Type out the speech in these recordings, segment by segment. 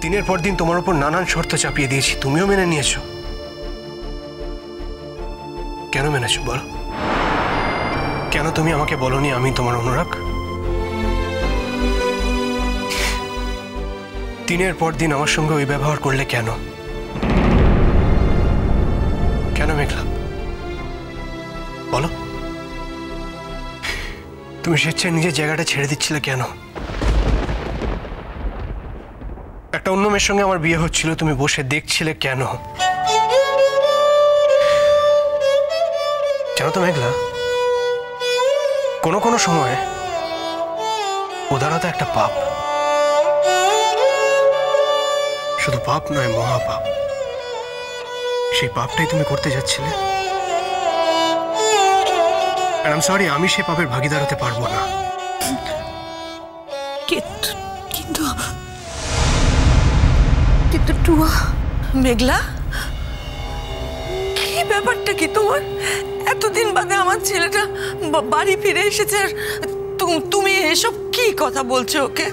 দিনের পর দিন তোমার উপর নানান শর্ত চাপিয়ে দিয়েছি, তুমিও মেনে নিয়েছো। কেন মেনেছো বলো? কেন তুমি আমাকে বলনি আমি তোমার অনুরাগ? দিনের পর দিন আমার সঙ্গে ওই ব্যবহার করলে কেন? কেন মেঘলা বলো? তুমি স্বেচ্ছায় নিজের জায়গাটা ছেড়ে দিচ্ছিলে কেন? একটা অন্য মেয়ের সঙ্গে আমার বিয়ে হচ্ছিল, তুমি বসে দেখছিলে কেন? জানো তো মেঘলা, কোনো কোনো সময় উদারতা একটা পাপ। শুধু পাপ নয়, মহাপাপ। সেই পাপটাই তুমি করতে যাচ্ছিলে। আর আই এম সরি, আমি সে পাপের ভাগিদার হতে পারবো না। কিন্তু টুয়া, মেঘলা, কি ব্যাপারটা কি তোমার? এতদিন বাদে আমার ছেলেটা বাড়ি ফিরে এসেছে, আর তুমি এসব কি কথা বলছো ওকে?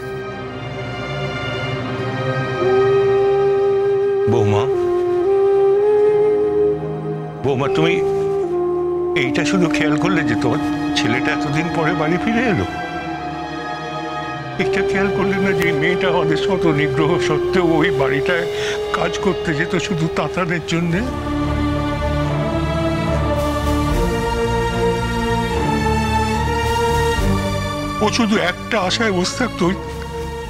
বৌমা, তুমি এইটা শুধু খেয়াল করলে যে তোমার ছেলেটা এতদিন পরে বাড়ি ফিরে এলো? এটা খেয়াল করলে না যে মেয়েটা আমাদের শত নিগ্রহ সত্ত্বেও ওই বাড়িটায় কাজ করতে যেত শুধু তাতানের জন্যে? ও শুধু একটা আশায় বসে থাকতো, ওই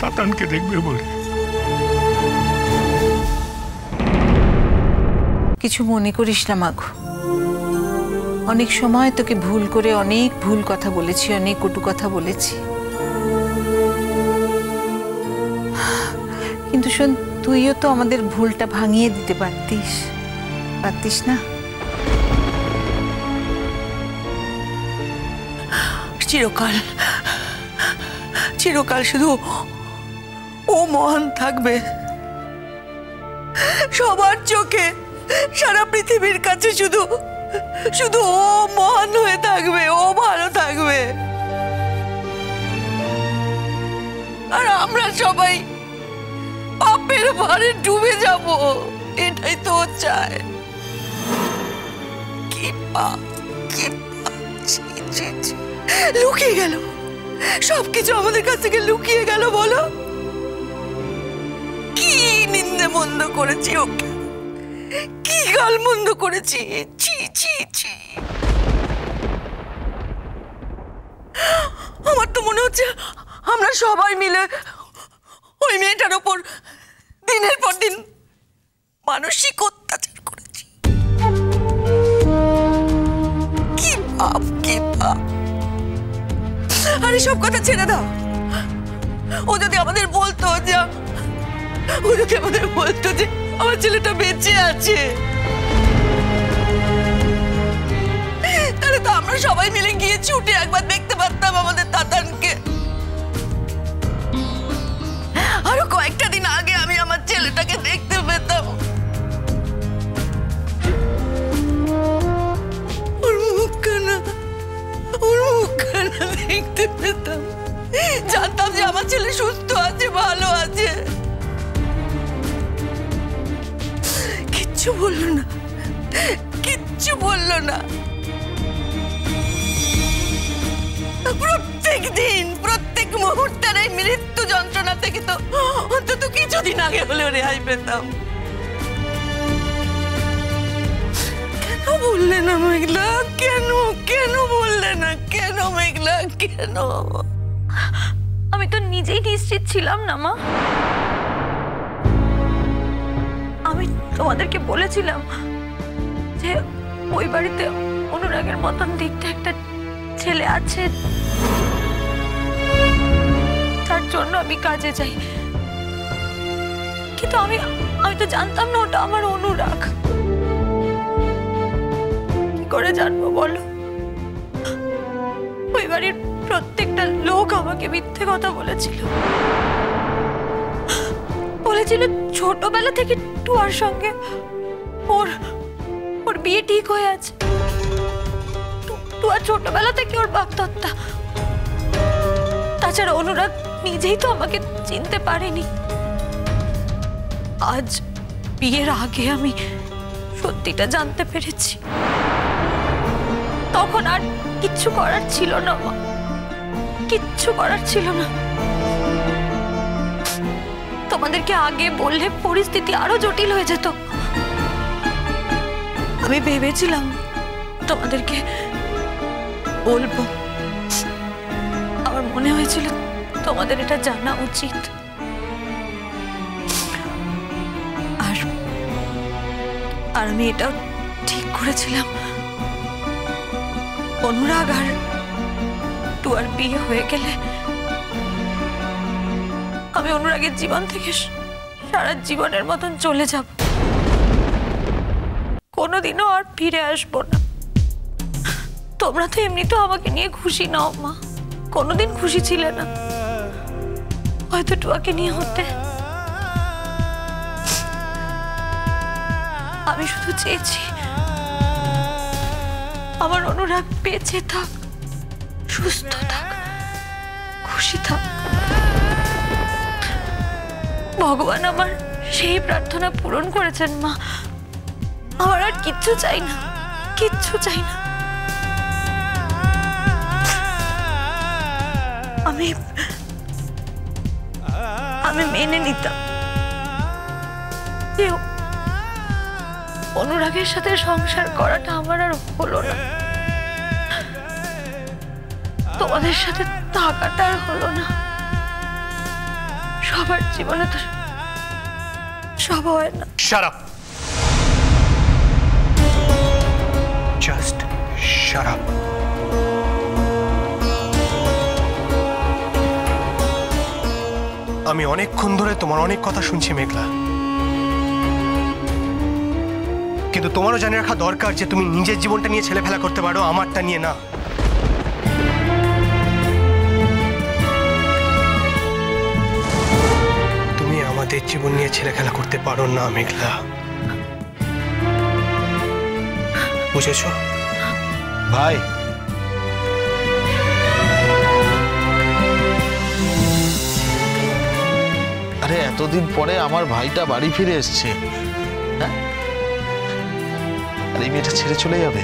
তাতানকে দেখবে বলে। কিছু মনে করিস না মাগো, অনেক সময় তোকে ভুল করে অনেক ভুল কথা বলেছি, অনেক কটু কথা বলেছি। কিন্তু শোন, তুইও তো আমাদের ভুলটা ভাঙিয়ে দিতে পারতিস না? চিরকাল শুধু ও মহান থাকবে সবার চোখে, সারা পৃথিবীর কাছে শুধু ও মহান হয়ে থাকবে, ও ভালো থাকবে। আর আমরা সবাই পাপের ভারে ডুবে যাব, এটাই তো চায়। কি পাপ, লুকিয়ে গেল, সবকিছু আমাদের কাছ থেকে লুকিয়ে গেল। বলো, কি নিন্দে মন্দ করেছি ওকে, কি গাল মন্দ করেছি। ছি ছি ছি, আমার তো মনে হচ্ছে আমরা সবাই মিলে ওই মেয়েটার ওপর দিনের পর দিন মানসিক অত্যাচার করেছি। কি পাপ, কি পাপ। আরে সব কথা ছেড়ে দাও। ও যদি আমাদের বলতো যে আমার ছেলেটা বেঁচে আছে, তাহলে তো আমরা সবাই মিলে গিয়ে ছুটে একবার দেখতে পারতাম আমাদের তাতানকে। আরো কয়েকটা দিন আগে আমি আমার ছেলেটাকে দেখতে পেতাম, ওর মুখখানা দেখতে পেতাম, জানতাম যে আমার ছেলে সুস্থ আছে, ভালো আছে। কিচ্ছু বললো না। প্রত্যেক দিন, প্রত্যেক মুহূর্তের এই মৃত্যু যন্ত্রণা থেকে তো অন্তত কিছুদিন আগে হলেও রেহাই পেতাম। কেন বললে না মেঘলা? কেন বললে না? কেন মেঘলা, কেন? আমি তো নিজেই নিশ্চিত ছিলাম না মা। আমি তোমাদেরকে বলেছিলাম যে ওই বাড়িতে অনুরাগের মতন দেখতে একটা ছেলে আছে, তার জন্য আমি কাজে যাই। কিন্তু আমি তো জানতাম না ওটা আমার অনুরাগ। কি করে জানবো বলো? ওই বাড়ির প্রত্যেকটা লোক আমাকে মিথ্যে কথা বলেছিল। ছোটবেলা থেকে টুয়ার সঙ্গে ওর বিয়ে ঠিক হয়ে আছে। টুয়া ছোটবেলা থেকে ওর বাগদত্তা। তাছাড়া অনুরাগ নিজেই তো আমাকে চিনতে পারেনি। আজ বিয়ের আগে আমি সত্যিটা জানতে পেরেছি। তখন আর কিচ্ছু করার ছিল না মা, কিচ্ছু করার ছিল না। তোমাদেরকে আগে বললে পরিস্থিতি আরো জটিল হয়ে যেত। আমি ভেবেছিলাম তোমাদেরকে বলবো, আমার মনে হয়েছিল তোমাদের এটা জানা উচিত। আর আমি এটাও ঠিক করেছিলাম, অনুরাগ আর টুয়ার বিয়ে হয়ে গেলে আমি অনুরাগের জীবন থেকে সারা জীবনের মতন চলে যাব, কোনোদিনও আর ফিরে আসবো না। তোমরা তো এমনিতেও আমাকে নিয়ে খুশি নাও মা, কোনোদিন খুশি ছিলে না, হয়তো টুয়াকে নিয়ে হতে। আমি শুধু চেয়েছি আমার অনুরাগ বেঁচে থাক, সুস্থ থাক, খুশি থাক। ভগবান আমার সেই প্রার্থনা পূরণ করেছেন মা। আমার আর কিচ্ছু চাই না, কিচ্ছু চাই না। আমি মেনে নিতাম যে অনুরাগের সাথে সংসার করাটা আমার আর হলো না, তোমাদের সাথে থাকাটা আর হলো না। সবার জীবনে তো সব হয় না। Shut up. Just shut up. আমি অনেকক্ষণ ধরে তোমার অনেক কথা শুনছি মেঘলা, কিন্তু তোমারও জানে রাখা দরকার যে তুমি নিজের জীবনটা নিয়ে ছেলেফেলা করতে পারো, আমারটা নিয়ে না। তুমি আমাদের জীবন নিয়ে ছেলেখেলা করতে পারো না মেঘলা, বুঝেছো? ভাই, আরে এতদিন পরে আমার ভাইটা বাড়ি ফিরে এসছে, হ্যাঁ? আর এই মেয়েটা ছেড়ে চলে যাবে?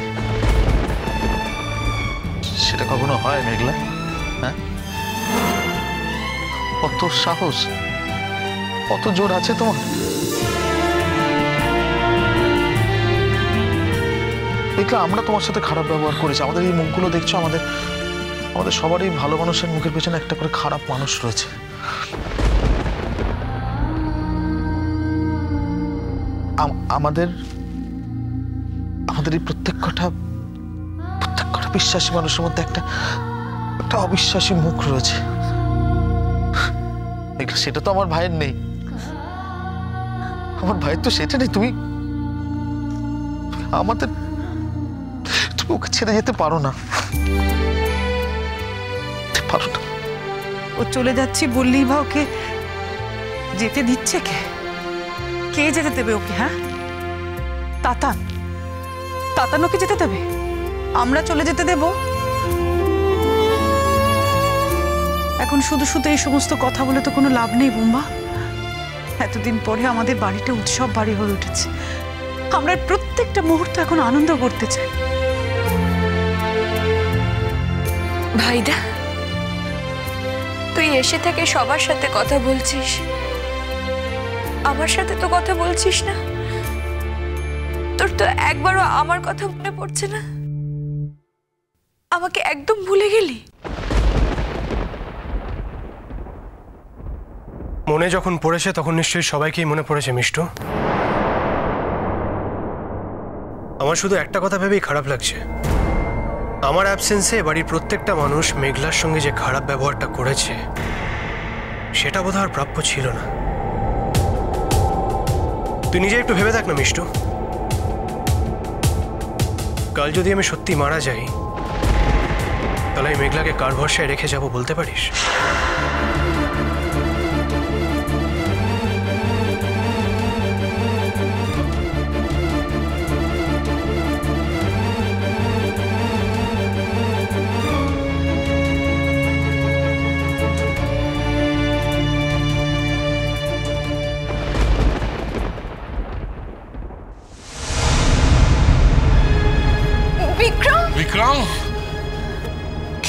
সেটা কখনো হয় মেঘলা? হ্যাঁ, কত সাহস, কত জোর আছে তোমার? মেঘলা, আমরা তোমার সাথে খারাপ ব্যবহার করেছি, আমাদের এই মুখগুলো দেখছো, আমাদের সবারই ভালো মানুষের মুখের পেছনে একটা করে খারাপ মানুষ রয়েছে। আমাদের এই প্রত্যেকটা বিশ্বাসী মানুষের মধ্যে একটা অবিশ্বাসী মুখ রয়েছে। সেটা তো আমার ভাইয়ের নেই, আমার ভাইয়ের তো সেটা নেই। তুমি ওকে ছেড়ে যেতে পারো না, পারো না। ও চলে যাচ্ছি বললেই বা ওকে যেতে দিচ্ছে কে? কে যেতে দেবে ওকে? হ্যাঁ, তাতান ওকে যেতে দেবে? আমরা চলে যেতে দেব? এখন শুধু শুধু এই সমস্ত কথা বলে তো কোনো লাভ নেই বুম্বা। এতদিন পরে আমাদের বাড়িটা উৎসব বাড়ি হয়ে উঠেছে, আমরা প্রত্যেকটা মুহূর্ত এখন আনন্দ করতে চাই। ভাইদা, তুই এসে থেকে সবার সাথে কথা বলছিস, আমার সাথে তো কথা বলছিস না। তোর তো একবারও আমার কথা মনে পড়ছে না, আমাকে একদম ভুলে গেলি। মনে যখন পড়েছে তখন নিশ্চয়ই সবাইকেই মনে পড়েছে মিষ্টু। আমার শুধু একটা কথা ভেবেই খারাপ লাগছে, আমার অ্যাবসেন্সে বাড়ির প্রত্যেকটা মানুষ মেঘলার সঙ্গে যে খারাপ ব্যবহারটা করেছে সেটা বোধহয় আর প্রাপ্য ছিল না। তুই নিজে একটু ভেবে দেখ না মিষ্টু, কাল যদি আমি সত্যি মারা যাই তাহলে এই মেঘলাকে কার ভরসায় রেখে যাব বলতে পারিস?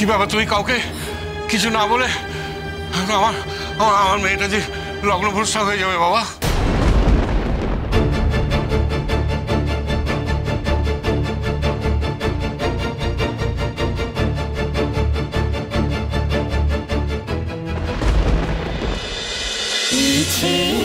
কি ব্যাপার, তুমি কাউকে কিছু না বলে আমার আমার মেয়েটা যে লগ্ন ভ্রষ্টা হয়ে যাবে বাবা। पीछे